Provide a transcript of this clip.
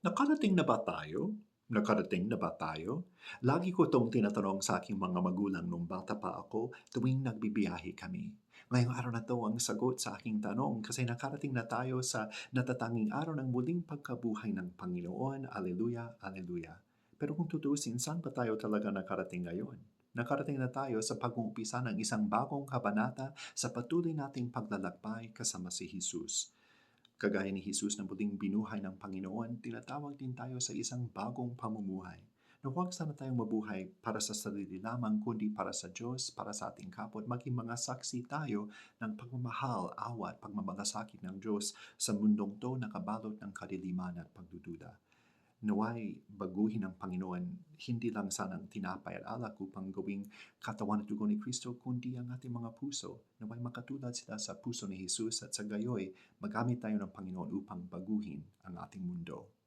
Nakarating na ba tayo? Nakarating na ba tayo? Lagi ko 'tong tinatanong sa aking mga magulang nung bata pa ako tuwing nagbibiyahe kami. Ngayong araw na 'to ang sagot sa aking tanong kasi nakarating na tayo sa natatanging araw ng muling pagkabuhay ng Panginoon. Alleluia, alleluia. Pero kung tutuusin, saan ba tayo talaga nakarating ngayon? Nakarating na tayo sa pag-uumpisa ng isang bagong kabanata sa patuloy nating paglalakbay kasama si Jesus. Kagaya ni Jesus na muling binuhay ng Panginoon, tinatawag din tayo sa isang bagong pamumuhay na huwag sana tayong mabuhay para sa sarili lamang kundi para sa Diyos, para sa ating kapwa at maging mga saksi tayo ng pagmamahal, awa at pagmamalasakit ng Diyos sa mundong to na kabalot ng kadiliman at pagdududa. Naway baguhin ng Panginoon hindi lang sanang tinapay at alak upang gawing katawan at dugo ni Kristo, kundi ang ating mga puso. Naway makatulad sila sa puso ni Jesus at sa gayoy, magamit tayo ng Panginoon upang baguhin ang ating mundo.